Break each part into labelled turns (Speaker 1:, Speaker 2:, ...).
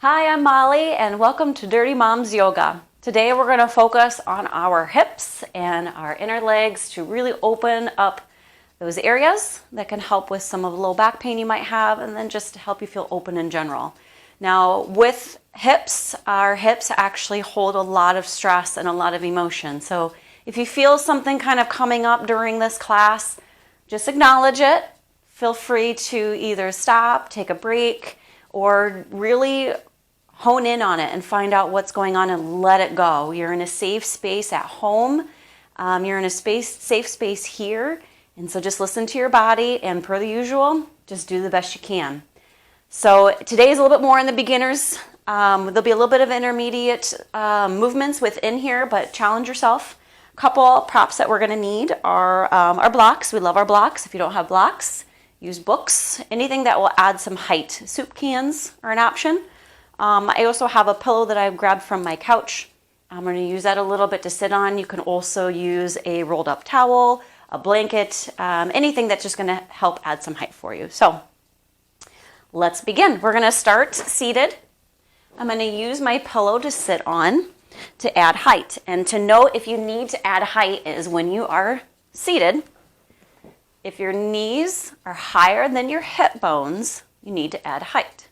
Speaker 1: Hi, I'm Molly, and welcome to Dirty Moms Yoga. Today we're going to focus on our hips and our inner legs to really open up those areas that can help with some of the low back pain you might have, and then just to help you feel open in general. Now, with hips, our hips actually hold a lot of stress and a lot of emotion. So if you feel something kind of coming up during this class, just acknowledge it. Feel free to either stop, take a break, or really hone in on it and find out what's going on and let it go. You're in a safe space at home. You're in a safe space here. And so just listen to your body, and per the usual, just do the best you can. So today is a little bit more in the beginners. There'll be a little bit of intermediate movements within here, but challenge yourself. A couple props that we're going to need are our blocks. We love our blocks. If you don't have blocks, use books. Anything that will add some height. Soup cans are an option. I also have a pillow that I've grabbed from my couch. I'm going to use that a little bit to sit on. You can also use a rolled up towel, a blanket, anything that's just going to help add some height for you. So let's begin. We're going to start seated. I'm going to use my pillow to sit on to add height. And to know if you need to add height is when you are seated. If your knees are higher than your hip bones, you need to add height.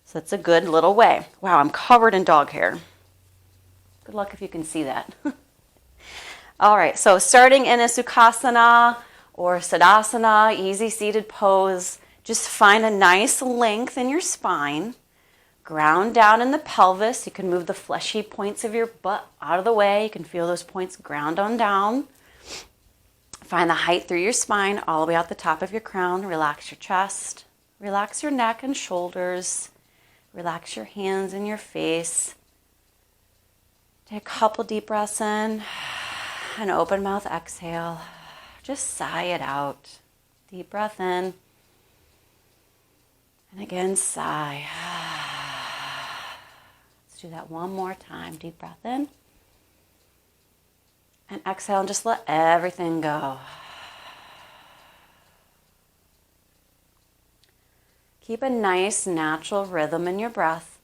Speaker 1: So that's a good little way. Wow, I'm covered in dog hair. Good luck if you can see that. All right, so starting in a Sukhasana or Siddhasana, easy seated pose, just find a nice length in your spine. Ground down in the pelvis. You can move the fleshy points of your butt out of the way. You can feel those points ground on down. Find the height through your spine all the way out the top of your crown. Relax your chest. Relax your neck and shoulders. Relax your hands and your face. Take a couple deep breaths in. An open mouth exhale. Just sigh it out. Deep breath in. And again, sigh. Let's do that one more time. Deep breath in. And exhale and just let everything go. Keep a nice natural rhythm in your breath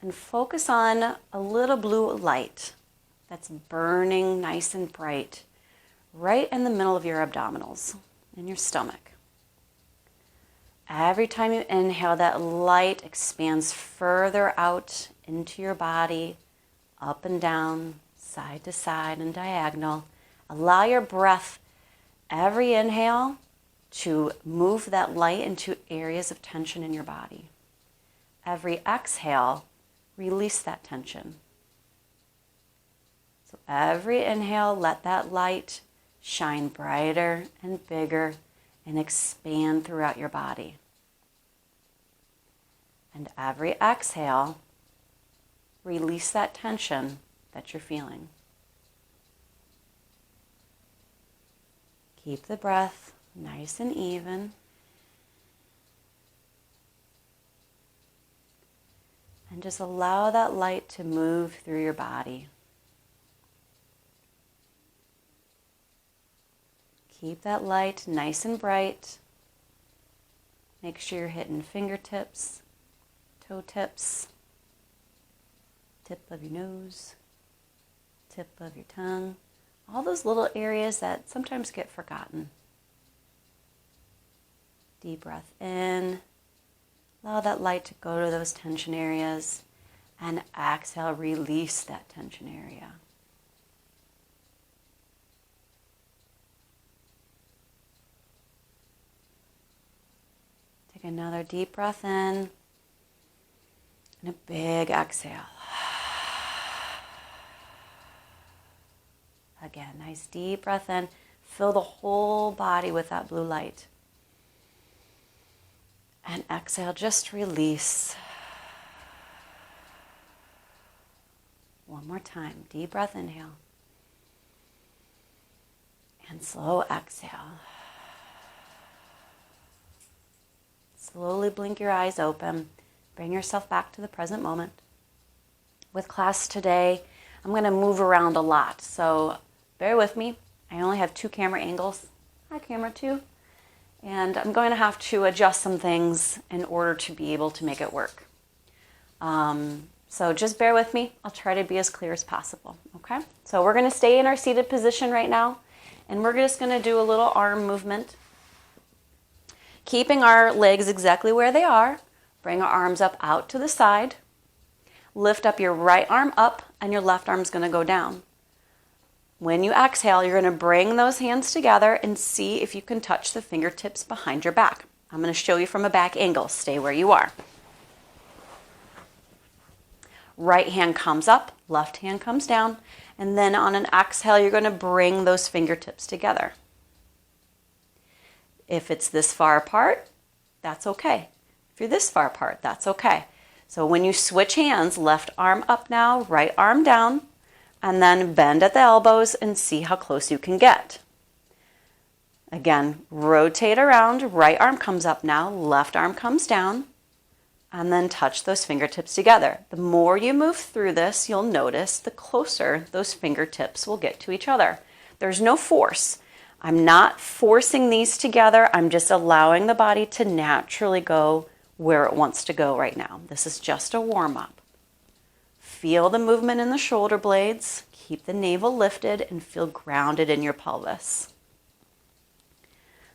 Speaker 1: and focus on a little blue light that's burning nice and bright right in the middle of your abdominals, in your stomach. Every time you inhale, that light expands further out into your body, up and down, side to side and diagonal. Allow your breath, every inhale, to move that light into areas of tension in your body. Every exhale, release that tension. So every inhale, let that light shine brighter and bigger and expand throughout your body. And every exhale, release that tension that you're feeling. Keep the breath nice and even. And just allow that light to move through your body. Keep that light nice and bright. Make sure you're hitting fingertips, toe tips, tip of your nose, tip of your tongue. All those little areas that sometimes get forgotten. Deep breath in. Allow that light to go to those tension areas. And exhale, release that tension area. Take another deep breath in. And a big exhale. Again, nice deep breath in. Fill the whole body with that blue light. And exhale, just release. One more time. Deep breath, inhale. And slow exhale. Slowly blink your eyes open. Bring yourself back to the present moment. With class today, I'm going to move around a lot. So bear with me. I only have 2 camera angles. Hi, camera 2. And I'm going to have to adjust some things in order to be able to make it work. So just bear with me. I'll try to be as clear as possible, okay? So we're going to stay in our seated position right now, and we're just going to do a little arm movement. Keeping our legs exactly where they are, bring our arms up out to the side. Lift up your right arm up, and your left arm is going to go down. When you exhale, you're going to bring those hands together and see if you can touch the fingertips behind your back. I'm going to show you from a back angle. Stay where you are. Right hand comes up, left hand comes down, and then on an exhale, you're going to bring those fingertips together. If it's this far apart, that's okay. If you're this far apart, that's okay. So when you switch hands, left arm up now, right arm down, and then bend at the elbows and see how close you can get. Again, rotate around, right arm comes up now, left arm comes down, and then touch those fingertips together. The more you move through this, you'll notice the closer those fingertips will get to each other. There's no force. I'm not forcing these together. I'm just allowing the body to naturally go where it wants to go right now. This is just a warm-up. Feel the movement in the shoulder blades. Keep the navel lifted and feel grounded in your pelvis.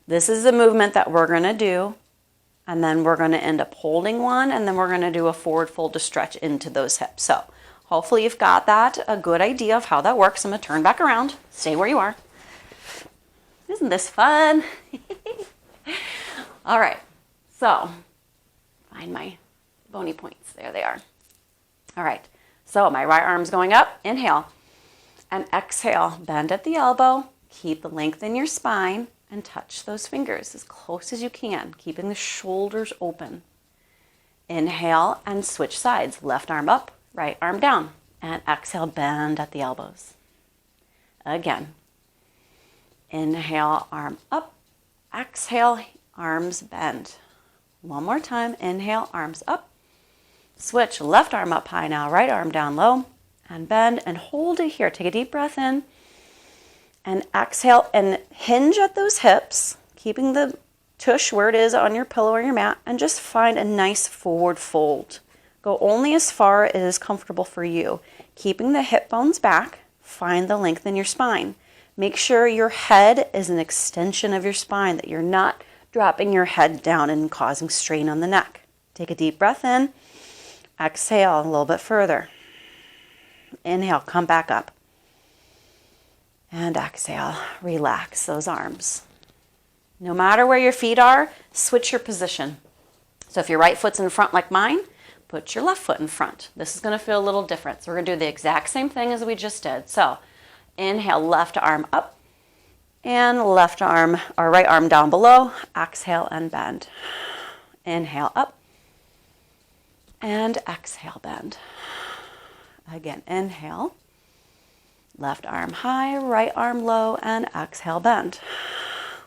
Speaker 1: This is the movement that we're going to do. And then we're going to end up holding one, and then we're going to do a forward fold to stretch into those hips. So hopefully you've got that, a good idea of how that works. I'm going to turn back around. Stay where you are. Isn't this fun? All right. So find my bony points. There they are. All right. So my right arm's going up. Inhale. And exhale. Bend at the elbow. Keep the length in your spine. And touch those fingers as close as you can, keeping the shoulders open. Inhale and switch sides. Left arm up, right arm down. And exhale, bend at the elbows. Again. Inhale, arm up. Exhale, arms bend. One more time. Inhale, arms up. Switch, left arm up high now, right arm down low. And bend and hold it here. Take a deep breath in. And exhale and hinge at those hips, keeping the tush where it is on your pillow or your mat, and just find a nice forward fold. Go only as far as is comfortable for you. Keeping the hip bones back, find the length in your spine. Make sure your head is an extension of your spine, that you're not dropping your head down and causing strain on the neck. Take a deep breath in. Exhale a little bit further. Inhale, come back up. And exhale, relax those arms. No matter where your feet are, switch your position. So if your right foot's in front like mine, put your left foot in front. This is going to feel a little different. So we're going to do the exact same thing as we just did. So inhale, left arm up, and left arm or right arm down below. Exhale and bend. Inhale up, and exhale, bend. Again, inhale. Left arm high, right arm low, and exhale, bend.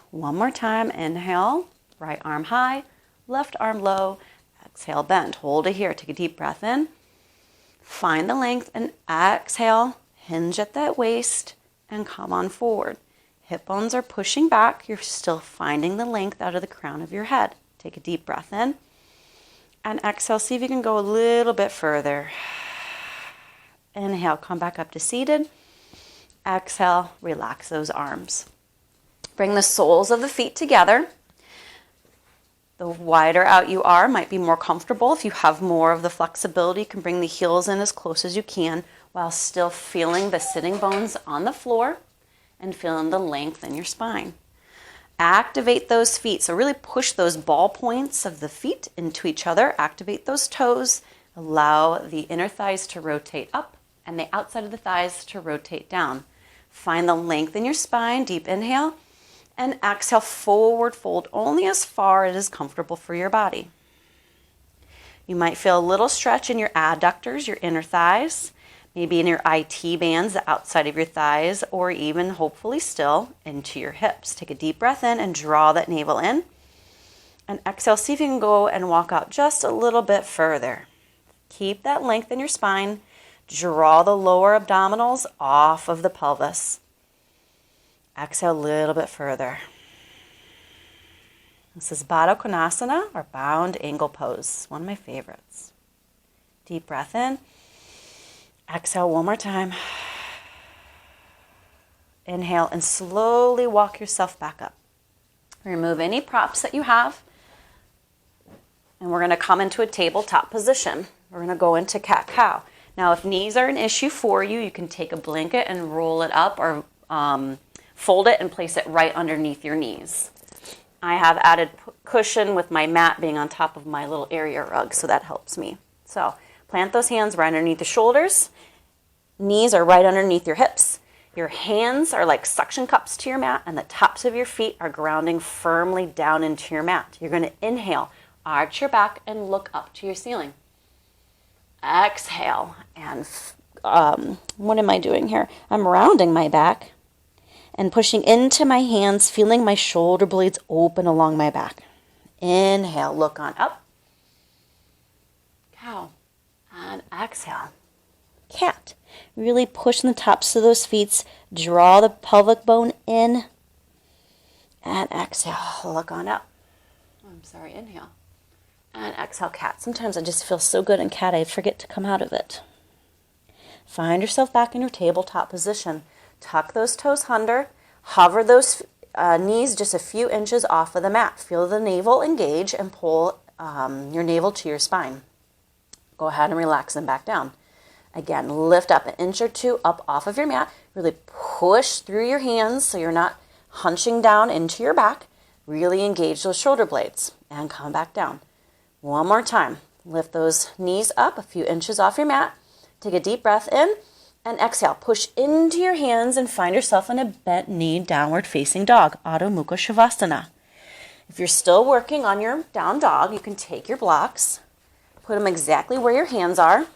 Speaker 1: One more time. Inhale, right arm high, left arm low, exhale, bend. Hold it here. Take a deep breath in. Find the length and exhale. Hinge at that waist and come on forward. Hip bones are pushing back. You're still finding the length out of the crown of your head. Take a deep breath in and exhale. See if you can go a little bit further. Inhale, come back up to seated. Exhale, relax those arms. Bring the soles of the feet together. The wider out you are might be more comfortable. If you have more of the flexibility, you can bring the heels in as close as you can while still feeling the sitting bones on the floor and feeling the length in your spine. Activate those feet. So really push those ball points of the feet into each other. Activate those toes. Allow the inner thighs to rotate up and the outside of the thighs to rotate down. Find the length in your spine. Deep inhale. And exhale, forward fold only as far as is comfortable for your body. You might feel a little stretch in your adductors, your inner thighs, maybe in your IT bands, the outside of your thighs, or even, hopefully still, into your hips. Take a deep breath in and draw that navel in. And exhale, see if you can go and walk out just a little bit further. Keep that length in your spine. Draw the lower abdominals off of the pelvis. Exhale a little bit further. This is Baddha Konasana, or bound angle pose. One of my favorites. Deep breath in. Exhale one more time. Inhale and slowly walk yourself back up. Remove any props that you have. And we're going to come into a tabletop position. We're going to go into cat-cow. Now, if knees are an issue for you, you can take a blanket and roll it up or fold it and place it right underneath your knees. I have added cushion with my mat being on top of my little area rug, so that helps me. So plant those hands right underneath the shoulders. Knees are right underneath your hips. Your hands are like suction cups to your mat, and the tops of your feet are grounding firmly down into your mat. You're going to inhale, arch your back, and look up to your ceiling. Exhale, and what am I doing here? I'm rounding my back and pushing into my hands, feeling my shoulder blades open along my back. Inhale, look on up. Cow. And exhale. Cat. Really pushing the tops of those feet. Draw the pelvic bone in. And exhale, look on up. Inhale. And exhale, cat. Sometimes I just feel so good in cat, I forget to come out of it. Find yourself back in your tabletop position. Tuck those toes under. Hover those knees just a few inches off of the mat. Feel the navel engage and pull your navel to your spine. Go ahead and relax them back down. Again, lift up an inch or two up off of your mat. Really push through your hands so you're not hunching down into your back. Really engage those shoulder blades and come back down. One more time. Lift those knees up a few inches off your mat. Take a deep breath in and exhale. Push into your hands and find yourself in a bent knee downward facing dog, Adho Mukha Shavasana. If you're still working on your down dog, you can take your blocks, put them exactly where your hands are,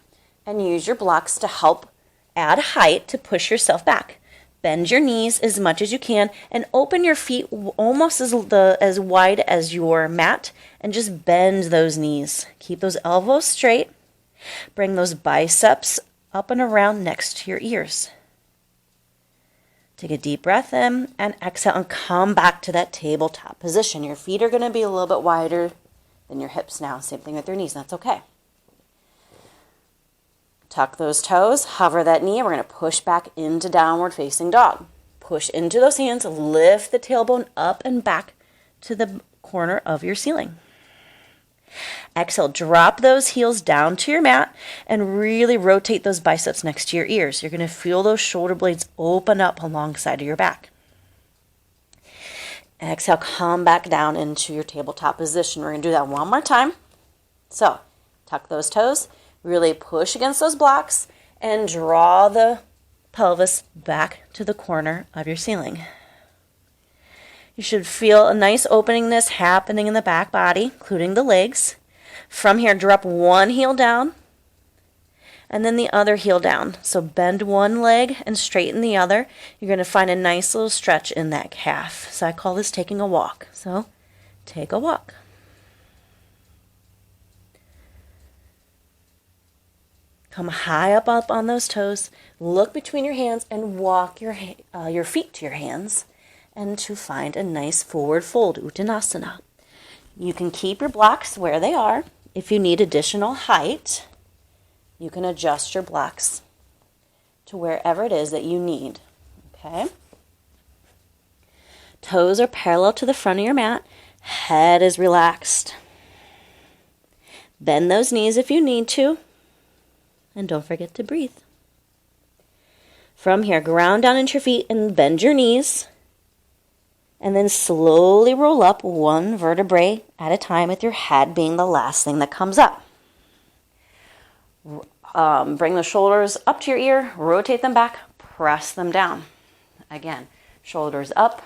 Speaker 1: and use your blocks to help add height to push yourself back. Bend your knees as much as you can and open your feet almost as wide as your mat and just bend those knees. Keep those elbows straight. Bring those biceps up and around next to your ears. Take a deep breath in and exhale and come back to that tabletop position. Your feet are going to be a little bit wider than your hips now. Same thing with your knees, and that's okay. Tuck those toes, hover that knee, and we're going to push back into downward facing dog. Push into those hands, lift the tailbone up and back to the corner of your ceiling. Exhale, drop those heels down to your mat and really rotate those biceps next to your ears. You're going to feel those shoulder blades open up alongside of your back. Exhale, come back down into your tabletop position. We're going to do that one more time. So, tuck those toes. Really push against those blocks and draw the pelvis back to the corner of your ceiling. You should feel a nice openingness happening in the back body, including the legs. From here, drop one heel down and then the other heel down. So bend one leg and straighten the other. You're going to find a nice little stretch in that calf. So I call this taking a walk. So take a walk. Come high up on those toes, look between your hands, and walk your feet to your hands, and to find a nice forward fold, Uttanasana. You can keep your blocks where they are. If you need additional height, you can adjust your blocks to wherever it is that you need. Okay? Toes are parallel to the front of your mat. Head is relaxed. Bend those knees if you need to. And don't forget to breathe. From here, ground down into your feet and bend your knees. And then slowly roll up one vertebrae at a time with your head being the last thing that comes up. Bring the shoulders up to your ear, rotate them back, press them down. Again, shoulders up,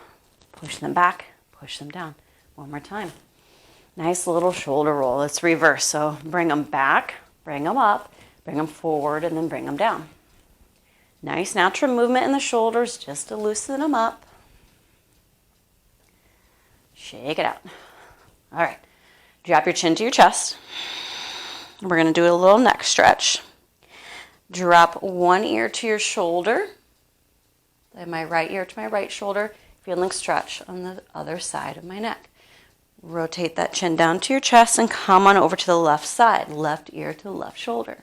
Speaker 1: push them back, push them down. One more time. Nice little shoulder roll. Let's reverse. So bring them back, bring them up. Bring them forward and then bring them down. Nice natural movement in the shoulders just to loosen them up. Shake it out. All right. Drop your chin to your chest. We're going to do a little neck stretch. Drop one ear to your shoulder. Then my right ear to my right shoulder. Feeling stretch on the other side of my neck. Rotate that chin down to your chest and come on over to the left side. Left ear to the left shoulder.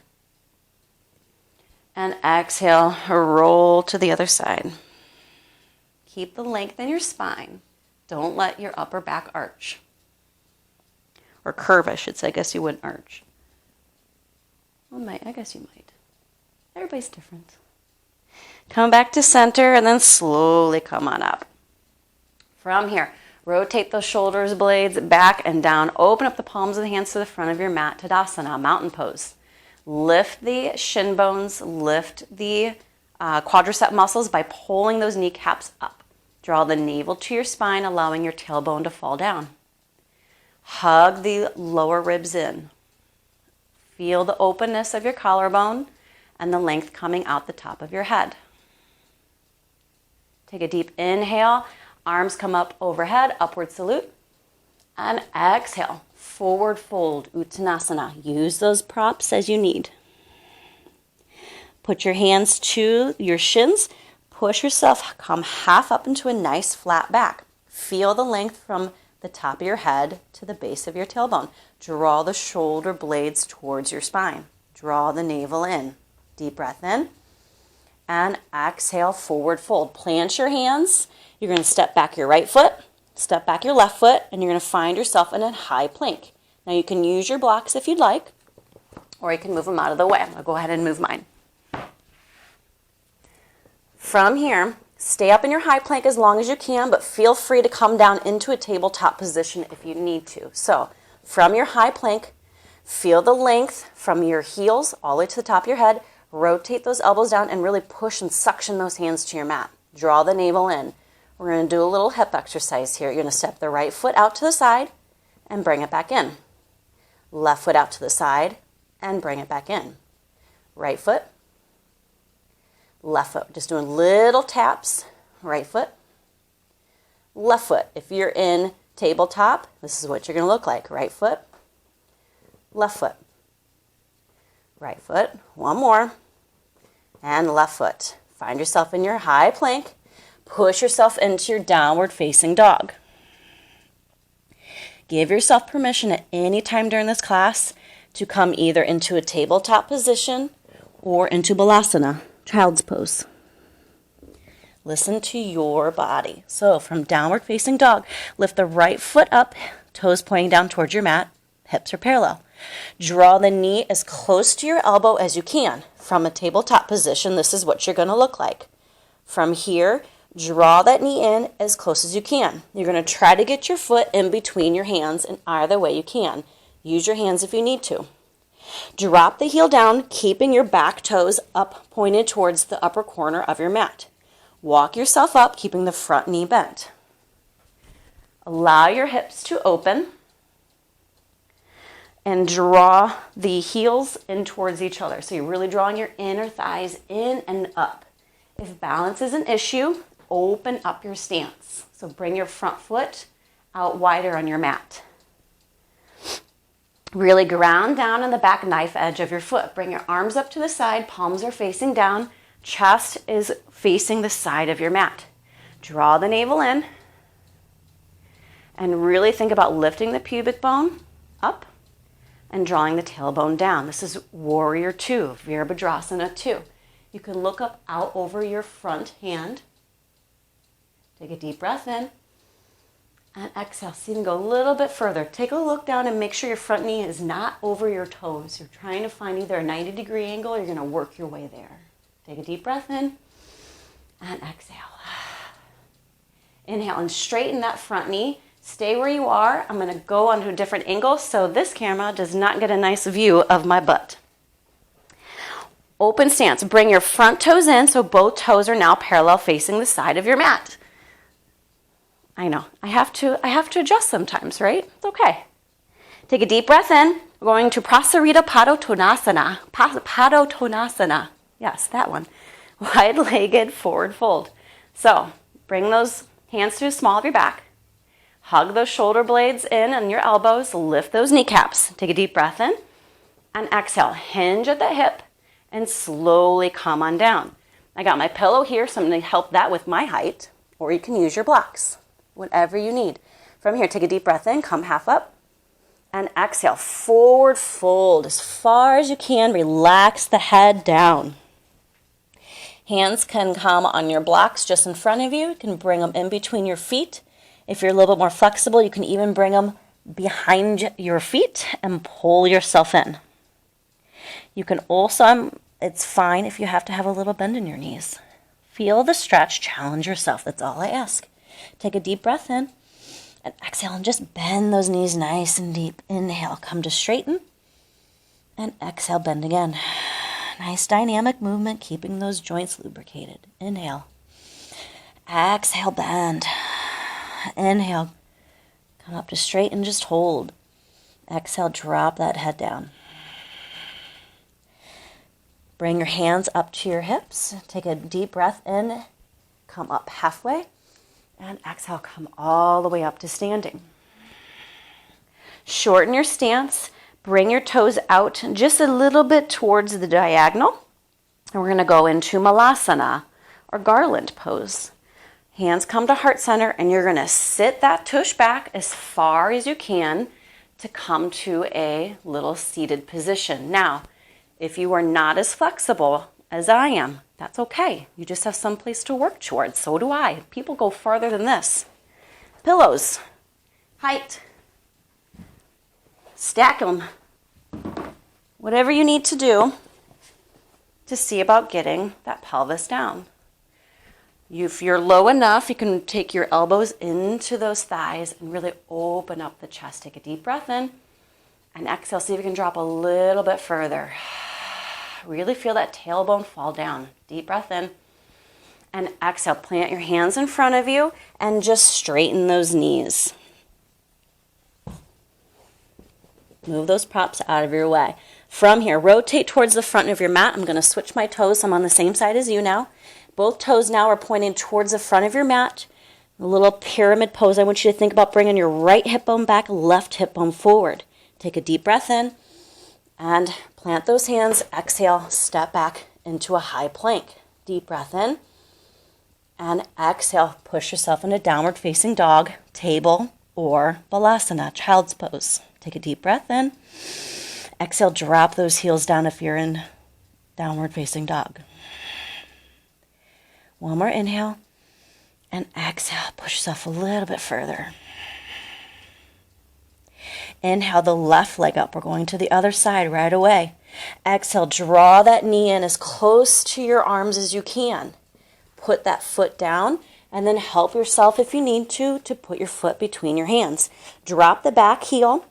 Speaker 1: And exhale, roll to the other side. Keep the length in your spine. Don't let your upper back arch. Or curve, I should say. I guess you wouldn't arch. Well, I guess you might. Everybody's different. Come back to center and then slowly come on up. From here, rotate those shoulders blades back and down. Open up the palms of the hands to the front of your mat, Tadasana, mountain pose. Lift the shin bones, lift the quadricep muscles by pulling those kneecaps up. Draw the navel to your spine, allowing your tailbone to fall down. Hug the lower ribs in. Feel the openness of your collarbone and the length coming out the top of your head. Take a deep inhale. Arms come up overhead, upward salute. And exhale, forward fold, Uttanasana. Use those props as you need. Put your hands to your shins. Push yourself, come half up into a nice flat back. Feel the length from the top of your head to the base of your tailbone. Draw the shoulder blades towards your spine. Draw the navel in. Deep breath in. And exhale, forward fold. Plant your hands. You're going to step back your right foot, step back your left foot, and you're going to find yourself in a high plank. Now you can use your blocks if you'd like, or you can move them out of the way. I'll go ahead and move mine. From here, stay up in your high plank as long as you can, but feel free to come down into a tabletop position if you need to. So from your high plank, feel the length from your heels all the way to the top of your head. Rotate those elbows down and really push and suction those hands to your mat. Draw the navel in. We're going to do a little hip exercise here. You're going to step the right foot out to the side and bring it back in. Left foot out to the side and bring it back in. Right foot, left foot. Just doing little taps. Right foot, left foot. If you're in tabletop, this is what you're going to look like. Right foot, left foot. Right foot, one more, and left foot. Find yourself in your high plank. Push yourself into your downward facing dog. Give yourself permission at any time during this class to come either into a tabletop position or into Balasana, child's pose. Listen to your body. So from downward facing dog, lift the right foot up, toes pointing down towards your mat, hips are parallel. Draw the knee as close to your elbow as you can. From a tabletop position, this is what you're going to look like. From here, draw that knee in as close as you can. You're going to try to get your foot in between your hands in either way you can. Use your hands if you need to. Drop the heel down, keeping your back toes up, pointed towards the upper corner of your mat. Walk yourself up, keeping the front knee bent. Allow your hips to open. And draw the heels in towards each other. So you're really drawing your inner thighs in and up. If balance is an issue, open up your stance. So bring your front foot out wider on your mat. Really ground down on the back knife edge of your foot. Bring your arms up to the side, palms are facing down, chest is facing the side of your mat. Draw the navel in and really think about lifting the pubic bone up and drawing the tailbone down. This is Warrior 2, Virabhadrasana 2. You can look up out over your front hand. Take a deep breath in and exhale. See them go a little bit further. Take a look down and make sure your front knee is not over your toes. You're trying to find either a 90-degree angle. You're going to work your way there. Take a deep breath in and exhale. Inhale and straighten that front knee. Stay where you are. I'm going to go onto a different angle so this camera does not get a nice view of my butt. Open stance. Bring your front toes in so both toes are now parallel facing the side of your mat. I know. I have to adjust sometimes, right? It's okay. Take a deep breath in. We're going to Prasarita Padottanasana. Padottanasana. Yes, that one. Wide-legged forward fold. So bring those hands to the small of your back. Hug those shoulder blades in on your elbows. Lift those kneecaps. Take a deep breath in and exhale. Hinge at the hip and slowly come on down. I got my pillow here, so I'm going to help that with my height, or you can use your blocks, whatever you need. From here, take a deep breath in, come half up, and exhale. Forward fold as far as you can. Relax the head down. Hands can come on your blocks just in front of you. You can bring them in between your feet. If you're a little bit more flexible, you can even bring them behind your feet and pull yourself in. You can also, it's fine if you have to have a little bend in your knees. Feel the stretch, challenge yourself. That's all I ask. Take a deep breath in and exhale and just bend those knees nice and deep. Inhale, come to straighten and exhale, bend again. Nice dynamic movement, keeping those joints lubricated. Inhale. Exhale, bend. Inhale. Come up to straight and just hold. Exhale, drop that head down. Bring your hands up to your hips. Take a deep breath in. Come up halfway. And exhale, come all the way up to standing. Shorten your stance. Bring your toes out just a little bit towards the diagonal. And we're going to go into Malasana, or garland pose. Hands come to heart center, and you're going to sit that tush back as far as you can to come to a little seated position. Now, if you are not as flexible as I am, that's okay. You just have some place to work towards. So do I. People go farther than this. Pillows, height. Stack them. Whatever you need to do to see about getting that pelvis down. If you're low enough, you can take your elbows into those thighs and really open up the chest. Take a deep breath in and exhale. See if you can drop a little bit further. Really feel that tailbone fall down. Deep breath in and exhale. Plant your hands in front of you and just straighten those knees. Move those props out of your way. From here, rotate towards the front of your mat. I'm going to switch my toes. I'm on the same side as you now. Both toes now are pointing towards the front of your mat. A little pyramid pose. I want you to think about bringing your right hip bone back, left hip bone forward. Take a deep breath in and plant those hands. Exhale, step back into a high plank. Deep breath in and exhale. Push yourself into downward facing dog, table, or balasana, child's pose. Take a deep breath in. Exhale, drop those heels down if you're in downward facing dog. One more inhale. And exhale, push yourself a little bit further. Inhale the left leg up. We're going to the other side right away. Exhale, draw that knee in as close to your arms as you can. Put that foot down and then help yourself if you need to put your foot between your hands. Drop the back heel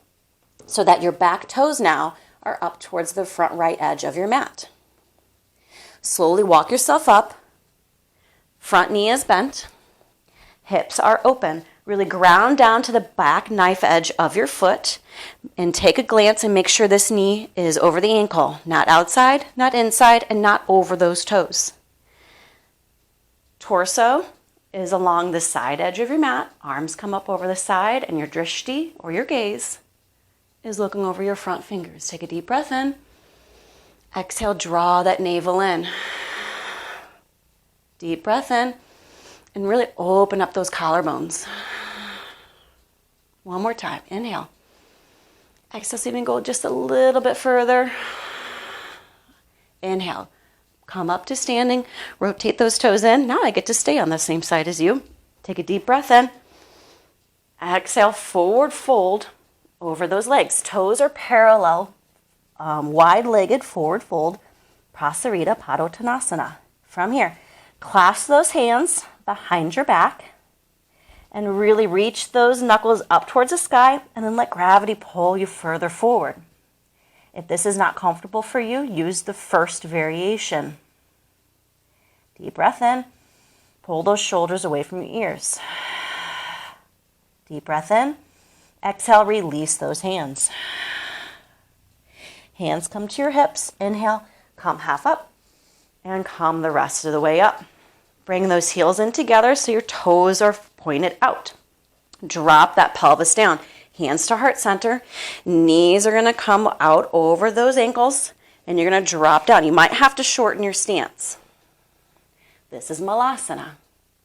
Speaker 1: so that your back toes now are up towards the front right edge of your mat. Slowly walk yourself up. Front knee is bent. Hips are open. Really ground down to the back knife edge of your foot and take a glance and make sure this knee is over the ankle, not outside, not inside, and not over those toes. Torso is along the side edge of your mat. Arms come up over the side and your drishti, or your gaze, is looking over your front fingers. Take a deep breath in. Exhale, draw that navel in. Deep breath in and really open up those collarbones. One more time. Inhale. Exhale, so you can go just a little bit further. Inhale. Come up to standing. Rotate those toes in. Now I get to stay on the same side as you. Take a deep breath in. Exhale, forward fold over those legs. Toes are parallel, wide-legged forward fold. Prasarita Padottanasana. From here, clasp those hands behind your back and really reach those knuckles up towards the sky and then let gravity pull you further forward. If this is not comfortable for you, use the first variation. Deep breath in. Pull those shoulders away from your ears. Deep breath in. Exhale, release those hands. Hands come to your hips. Inhale, come half up and come the rest of the way up. Bring those heels in together so your toes are pointed out. Drop that pelvis down. Hands to heart center. Knees are going to come out over those ankles and you're going to drop down. You might have to shorten your stance. This is Malasana,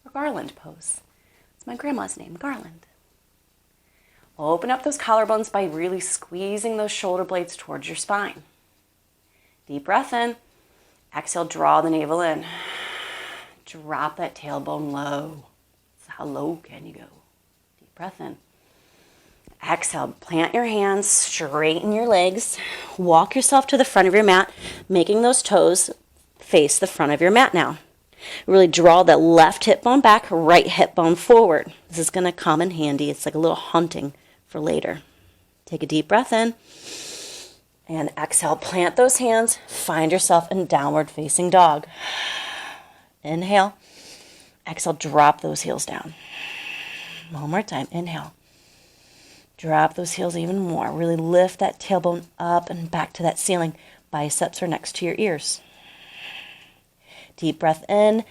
Speaker 1: or garland pose. It's my grandma's name, Garland. Open up those collarbones by really squeezing those shoulder blades towards your spine. Deep breath in. Exhale, draw the navel in. Drop that tailbone low. So how low can you go? Deep breath in. Exhale, plant your hands, straighten your legs, walk yourself to the front of your mat, making those toes face the front of your mat now. Really draw the left hip bone back, right hip bone forward. This is going to come in handy. It's like a little hunting for later. Take a deep breath in and exhale, plant those hands, find yourself in downward facing dog. Inhale, exhale, drop those heels down. One more time, inhale. Drop those heels even more. Really lift that tailbone up and back to that ceiling. Biceps are next to your ears. Deep breath in.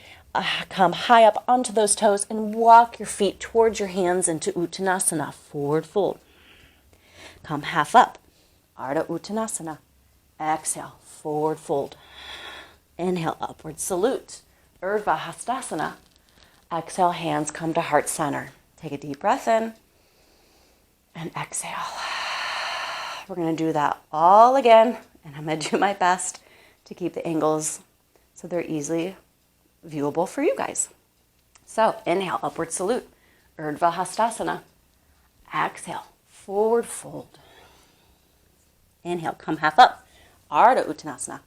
Speaker 1: Come high up onto those toes and walk your feet towards your hands into Uttanasana, forward fold. Come half up, Ardha Uttanasana. Exhale, forward fold. Inhale, upward salute, Urdhva Hastasana. Exhale, hands come to heart center. Take a deep breath in. And exhale. We're going to do that all again, and I'm going to do my best to keep the angles so they're easily viewable for you guys. So inhale, upward salute, Urdhva Hastasana. Exhale, forward fold. Inhale, come half up, Ardha Uttanasana.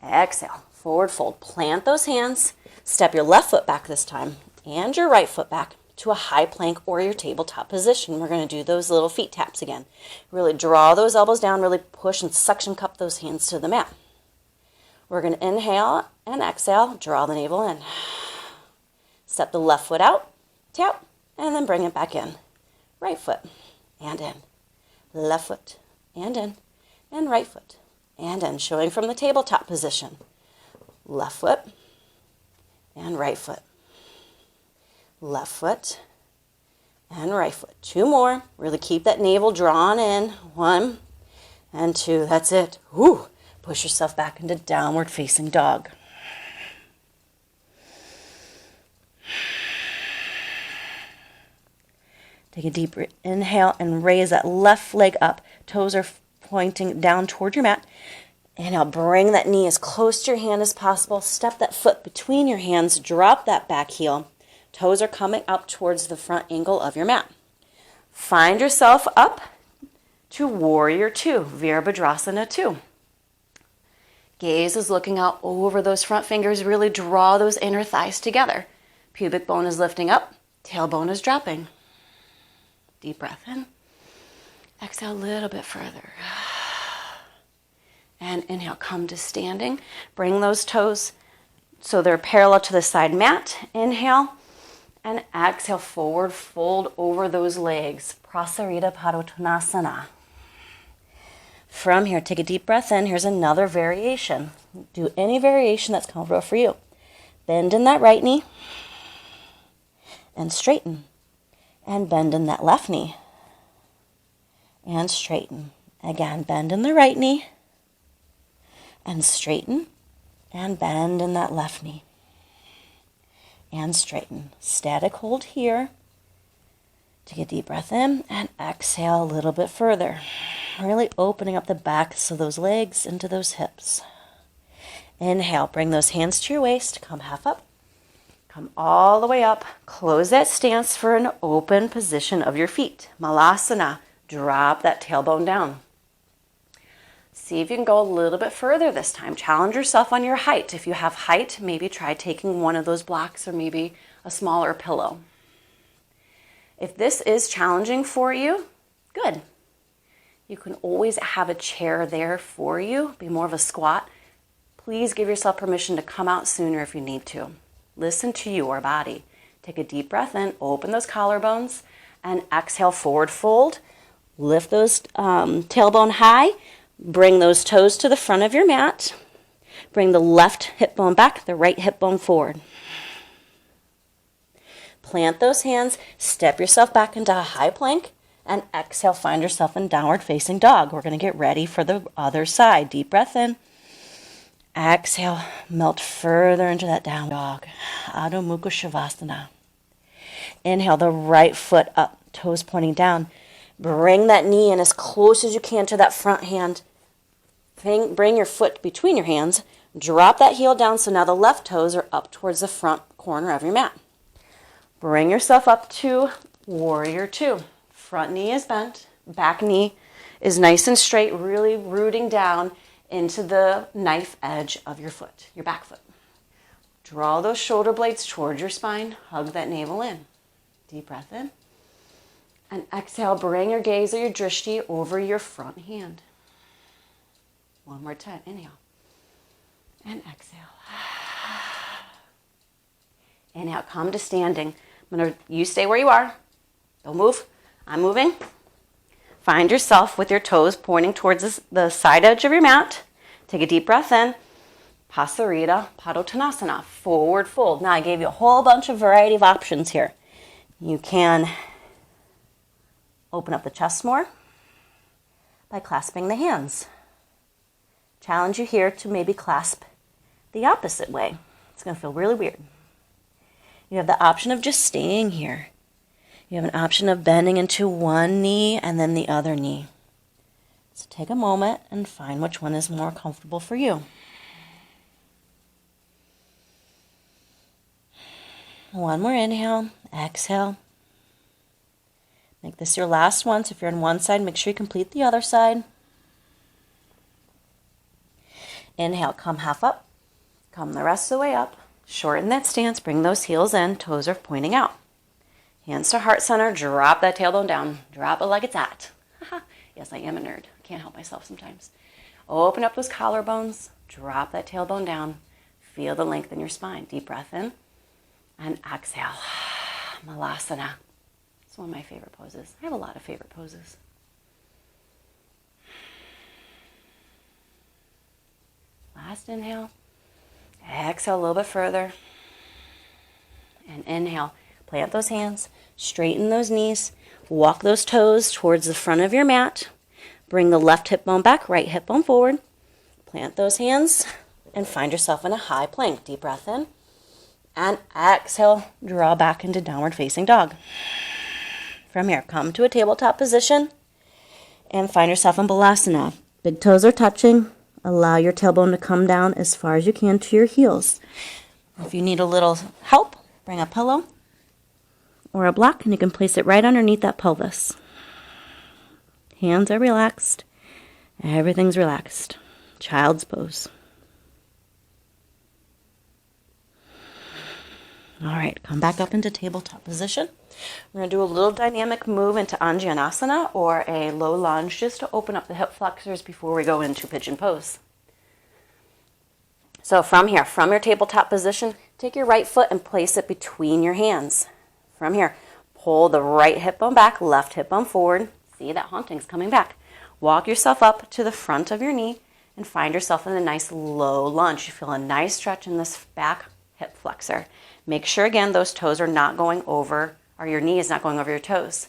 Speaker 1: Exhale, forward fold. Plant those hands, step your left foot back this time, and your right foot back to a high plank or your tabletop position. We're going to do those little feet taps again. Really draw those elbows down, really push and suction cup those hands to the mat. We're going to inhale and exhale, draw the navel in. Step the left foot out, tap, and then bring it back in. Right foot and in. Left foot and in. And right foot and in. Showing from the tabletop position. Left foot and right foot. Left foot and right foot. Two more. Really keep that navel drawn in. One and two. That's it. Woo. Push yourself back into downward facing dog. Take a deep inhale and raise that left leg up. Toes are pointing down toward your mat. Inhale, bring that knee as close to your hand as possible. Step that foot between your hands. Drop that back heel. Toes are coming up towards the front angle of your mat. Find yourself up to Warrior Two, Virabhadrasana 2. Gaze is looking out over those front fingers. Really draw those inner thighs together. Pubic bone is lifting up. Tailbone is dropping. Deep breath in. Exhale a little bit further. And inhale, come to standing. Bring those toes so they're parallel to the side mat. Inhale. And exhale, forward fold over those legs. Prasarita Padottanasana. From here, take a deep breath in. Here's another variation. Do any variation that's comfortable for you. Bend in that right knee. And straighten. And bend in that left knee. And straighten. Again, bend in the right knee. And straighten. And bend in that left knee. And straighten. Static hold here. Take a deep breath in and exhale a little bit further. Really opening up the backs of those legs into those hips. Inhale, bring those hands to your waist. Come half up. Come all the way up. Close that stance for an open position of your feet. Malasana. Drop that tailbone down. See if you can go a little bit further this time. Challenge yourself on your height. If you have height, maybe try taking one of those blocks or maybe a smaller pillow. If this is challenging for you, good. You can always have a chair there for you, be more of a squat. Please give yourself permission to come out sooner if you need to. Listen to your body. Take a deep breath in, open those collarbones, and exhale, forward fold. Lift those tailbone high. Bring those toes to the front of your mat. Bring the left hip bone back, the right hip bone forward. Plant those hands, step yourself back into a high plank, and exhale, find yourself in downward facing dog. We're going to get ready for the other side. Deep breath in. Exhale, melt further into that down dog. Adho Mukha Shavasana. Inhale, the right foot up, toes pointing down. Bring that knee in as close as you can to that front hand. Bring your foot between your hands. Drop that heel down so now the left toes are up towards the front corner of your mat. Bring yourself up to Warrior Two. Front knee is bent. Back knee is nice and straight, really rooting down into the knife edge of your foot, your back foot. Draw those shoulder blades towards your spine. Hug that navel in. Deep breath in. And exhale, bring your gaze or your drishti over your front hand. One more time. Inhale. And exhale. Inhale, come to standing. You stay where you are. Don't move. I'm moving. Find yourself with your toes pointing towards the side edge of your mat. Take a deep breath in. Pasarita Padottanasana, forward fold. Now I gave you a whole bunch of variety of options here. You can open up the chest more by clasping the hands. Challenge you here to maybe clasp the opposite way. It's going to feel really weird. You have the option of just staying here. You have an option of bending into one knee and then the other knee. So take a moment and find which one is more comfortable for you. One more inhale, exhale. Make this your last one. So if you're on one side, make sure you complete the other side. Inhale, come half up. Come the rest of the way up. Shorten that stance, bring those heels in, toes are pointing out. Hands to heart center, drop that tailbone down. Drop it like it's hot. Yes, I am a nerd. I can't help myself sometimes. Open up those collarbones, drop that tailbone down. Feel the length in your spine. Deep breath in and exhale. Malasana. It's one of my favorite poses. I have a lot of favorite poses. Last inhale. Exhale a little bit further. And inhale. Plant those hands. Straighten those knees. Walk those toes towards the front of your mat. Bring the left hip bone back, right hip bone forward. Plant those hands and find yourself in a high plank. Deep breath in. And exhale, draw back into downward facing dog. From here, come to a tabletop position and find yourself in Balasana. Big toes are touching. Allow your tailbone to come down as far as you can to your heels. If you need a little help, bring a pillow or a block and you can place it right underneath that pelvis. Hands are relaxed. Everything's relaxed. Child's pose. All right, come back up into tabletop position. We're going to do a little dynamic move into Anjanasana or a low lunge just to open up the hip flexors before we go into pigeon pose. So from here, from your tabletop position, take your right foot and place it between your hands. From here, pull the right hip bone back, left hip bone forward. See, that haunting's coming back. Walk yourself up to the front of your knee and find yourself in a nice low lunge. You feel a nice stretch in this back hip flexor. Make sure, again, those toes are not going over, or your knee is not going over your toes.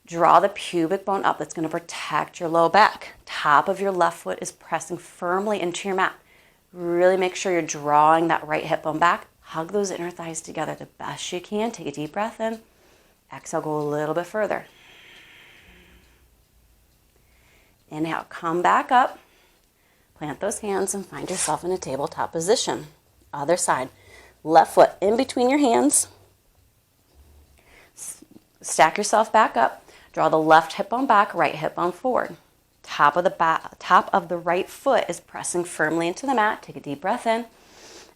Speaker 1: Draw the pubic bone up. That's going to protect your low back. Top of your left foot is pressing firmly into your mat. Really make sure you're drawing that right hip bone back. Hug those inner thighs together the best you can. Take a deep breath in. Exhale, go a little bit further. Inhale, come back up. Plant those hands and find yourself in a tabletop position. Other side. Left foot in between your hands. Stack yourself back up. Draw the left hip bone back, right hip bone forward. Top of the right foot is pressing firmly into the mat. Take a deep breath in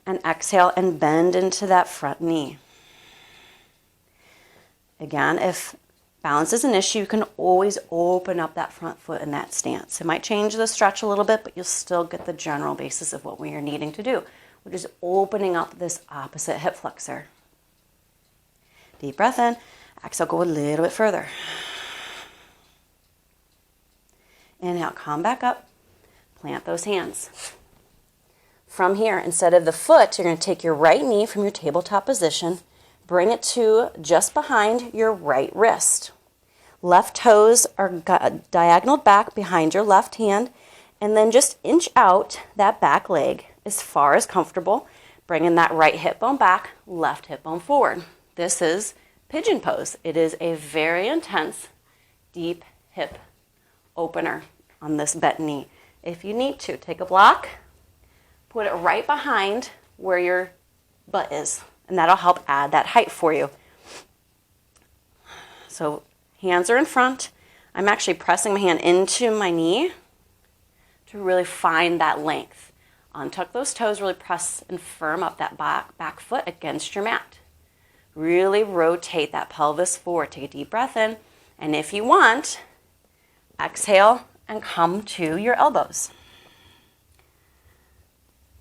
Speaker 1: and exhale and bend into that front knee. Again, if balance is an issue, you can always open up that front foot in that stance. It might change the stretch a little bit, but you'll still get the general basis of what we are needing to do, which is opening up this opposite hip flexor. Deep breath in. Exhale, go a little bit further. Inhale, come back up. Plant those hands. From here, instead of the foot, you're going to take your right knee from your tabletop position, bring it to just behind your right wrist. Left toes are diagonal back behind your left hand, and then just inch out that back leg as far as comfortable, bringing that right hip bone back, left hip bone forward. This is pigeon pose. It is a very intense, deep hip opener on this bent knee. If you need to, take a block, put it right behind where your butt is, and that'll help add that height for you. So hands are in front. I'm actually pressing my hand into my knee to really find that length. Untuck those toes, really press and firm up that back foot against your mat. Really rotate that pelvis forward. Take a deep breath in, and if you want, exhale and come to your elbows.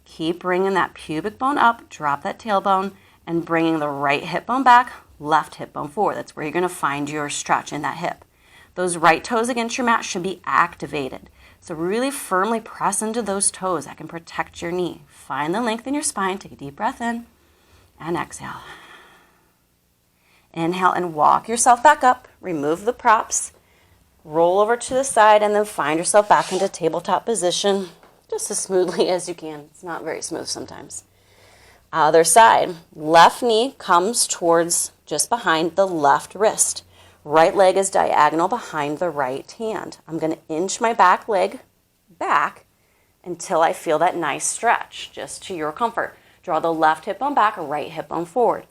Speaker 1: Keep bringing that pubic bone up, drop that tailbone, and bringing the right hip bone back, left hip bone forward. That's where you're going to find your stretch in that hip. Those right toes against your mat should be activated. So really firmly press into those toes. That can protect your knee. Find the length in your spine. Take a deep breath in and exhale. Inhale and walk yourself back up. Remove the props. Roll over to the side and then find yourself back into tabletop position just as smoothly as you can. It's not very smooth sometimes. Other side. Left knee comes towards just behind the left wrist. Right leg is diagonal behind the right hand. I'm going to inch my back leg back until I feel that nice stretch, just to your comfort. Draw the left hip bone back, right hip bone forward.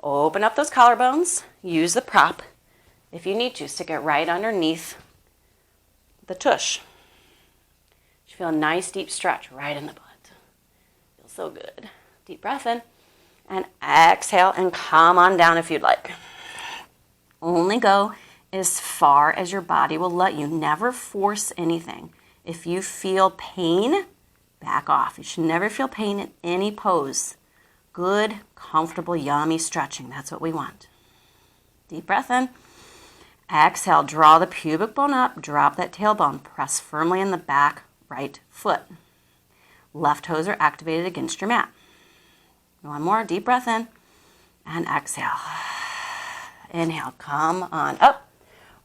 Speaker 1: Open up those collarbones. Use the prop. If you need to, stick it right underneath the tush. You feel a nice deep stretch right in the butt. Feels so good. Deep breath in and exhale and come on down if you'd like. Only go as far as your body will let you. Never force anything. If you feel pain, back off. You should never feel pain in any pose. Good, comfortable, yummy stretching. That's what we want. Deep breath in. Exhale, draw the pubic bone up, drop that tailbone, press firmly in the back right foot. Left toes are activated against your mat. One more, deep breath in, and exhale. Inhale, come on up.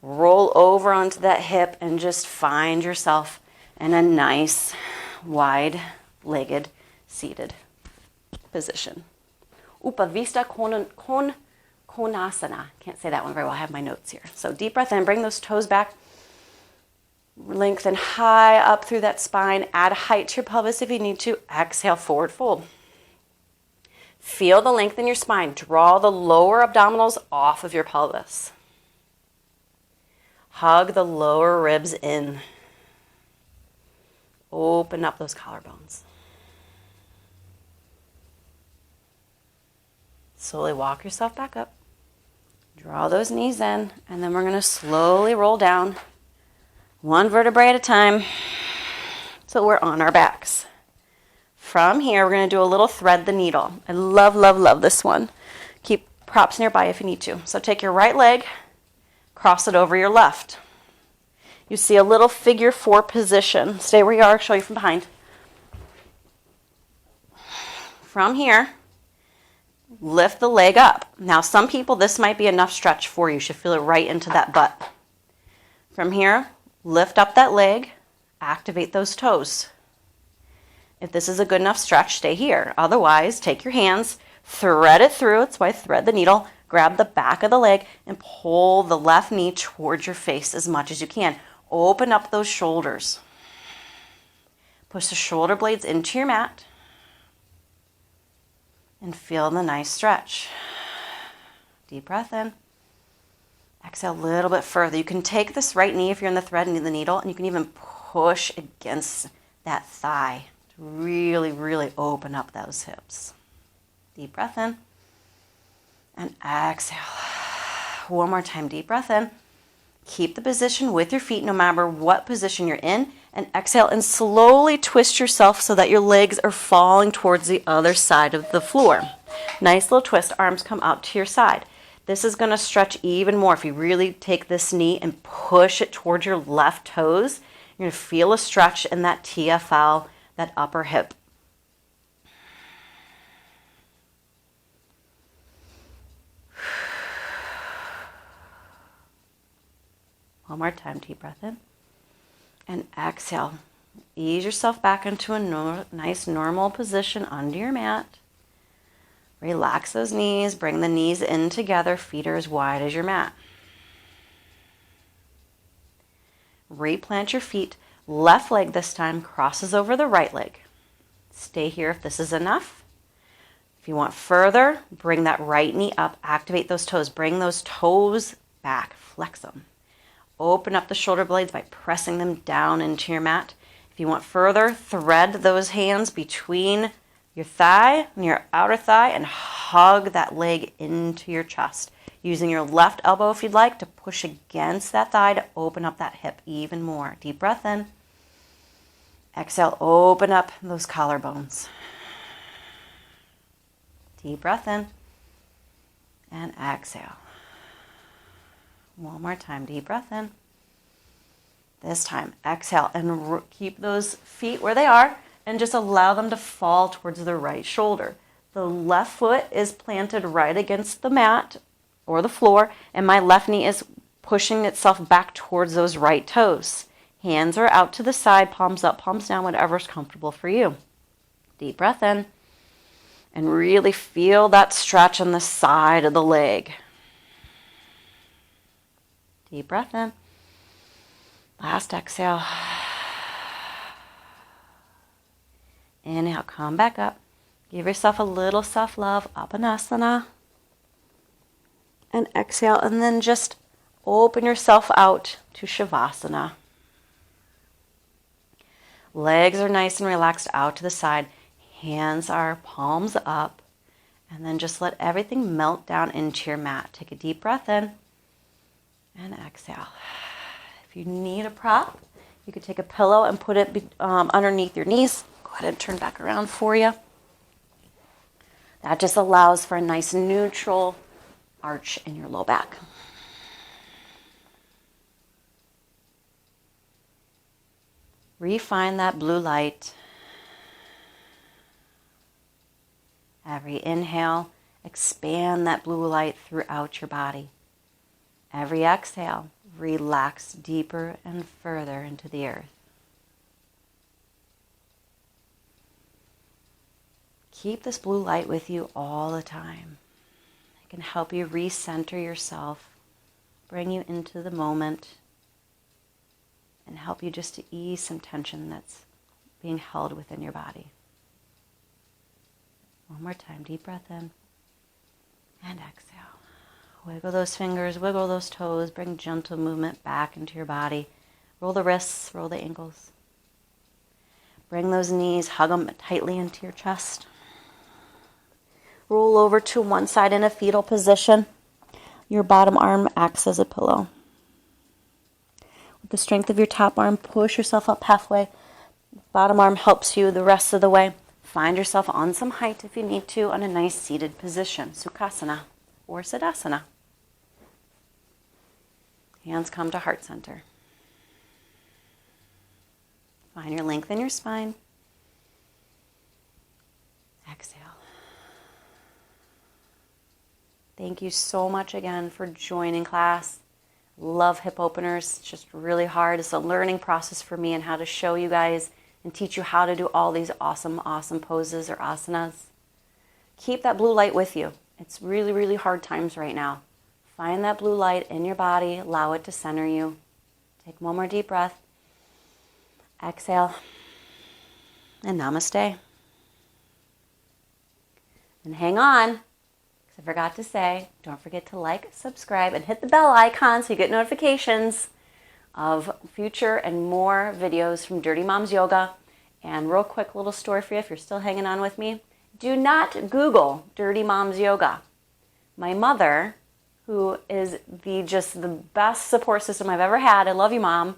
Speaker 1: Roll over onto that hip and just find yourself in a nice, wide-legged, seated position. Upavista Konasana. Can't say that one very well. I have my notes here. So deep breath in, bring those toes back. Lengthen high up through that spine. Add height to your pelvis if you need to. Exhale, forward fold. Feel the length in your spine. Draw the lower abdominals off of your pelvis. Hug the lower ribs in. Open up those collarbones. Slowly walk yourself back up. Draw those knees in, and then we're going to slowly roll down, one vertebrae at a time, so we're on our backs. From here, we're going to do a little thread the needle. I love, love, love this one. Keep props nearby if you need to. So take your right leg, cross it over your left. You see a little figure 4 position. Stay where you are, I'll show you from behind. From here, lift the leg up. Now, some people, this might be enough stretch for you. You should feel it right into that butt. From here, lift up that leg, activate those toes. If this is a good enough stretch, stay here. Otherwise, take your hands, thread it through. That's why I thread the needle. Grab the back of the leg and pull the left knee towards your face as much as you can. Open up those shoulders. Push the shoulder blades into your mat. And feel the nice stretch. Deep breath in. Exhale a little bit further. You can take this right knee if you're in the thread and the needle, and you can even push against that thigh to really, really open up those hips. Deep breath in. And exhale. One more time, deep breath in. Keep the position with your feet no matter what position you're in. And exhale and slowly twist yourself so that your legs are falling towards the other side of the floor. Nice little twist. Arms come out to your side. This is going to stretch even more. If you really take this knee and push it towards your left toes, you're going to feel a stretch in that TFL, that upper hip. One more time, deep breath in. And exhale. Ease yourself back into a nice normal position under your mat. Relax those knees. Bring the knees in together. Feet are as wide as your mat. replant your feet. Left leg this time crosses over the right leg. Stay here if this is enough. If you want further, bring that right knee up. Activate those toes. Bring those toes back. Flex them. Open up the shoulder blades by pressing them down into your mat. If you want further, thread those hands between your thigh and your outer thigh and hug that leg into your chest. Using your left elbow, if you'd like, to push against that thigh to open up that hip even more. Deep breath in. Exhale, open up those collarbones. Deep breath in. And exhale. One more time. Deep breath in. This time, exhale and keep those feet where they are and just allow them to fall towards the right shoulder. The left foot is planted right against the mat or the floor, and my left knee is pushing itself back towards those right toes. Hands are out to the side, palms up, palms down, whatever's comfortable for you. Deep breath in, and really feel that stretch on the side of the leg. Deep breath in. Last exhale. Inhale, come back up. Give yourself a little self-love, Apanasana. And exhale, and then just open yourself out to Shavasana. Legs are nice and relaxed out to the side. Hands are palms up. And then just let everything melt down into your mat. Take a deep breath in and exhale. If you need a prop, you could take a pillow and put it underneath your knees. Go ahead and turn back around for you. That just allows for a nice neutral arch in your low back. Refine that blue light. Every inhale, expand that blue light throughout your body. Every exhale, relax deeper and further into the earth. Keep this blue light with you all the time. It can help you recenter yourself, bring you into the moment, and help you just to ease some tension that's being held within your body. One more time, deep breath in and exhale. Wiggle those fingers, wiggle those toes, bring gentle movement back into your body. Roll the wrists, roll the ankles. Bring those knees, hug them tightly into your chest. Roll over to one side in a fetal position. Your bottom arm acts as a pillow. With the strength of your top arm, push yourself up halfway. Bottom arm helps you the rest of the way. Find yourself on some height if you need to on a nice seated position, Sukhasana or Siddhasana. Hands come to heart center. Find your length in your spine. Exhale. Thank you so much again for joining class. Love hip openers. It's just really hard. It's a learning process for me and how to show you guys and teach you how to do all these awesome poses or asanas. Keep that blue light with you. It's really, really hard times right now. Find that blue light in your body. Allow it to center you. Take one more deep breath. Exhale. And namaste. And hang on. I forgot to say, don't forget to like, subscribe, and hit the bell icon so you get notifications of future and more videos from Dirty Moms Yoga. And real quick little story for you if you're still hanging on with me. Do not Google Dirty Moms Yoga. My mother, who is just the best support system I've ever had, I love you, Mom,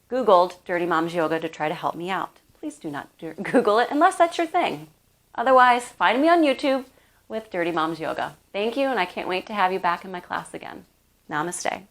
Speaker 1: Googled Dirty Moms Yoga to try to help me out. Please do not Google it unless that's your thing. Otherwise, find me on YouTube with Dirty Moms Yoga. Thank you, and I can't wait to have you back in my class again. Namaste.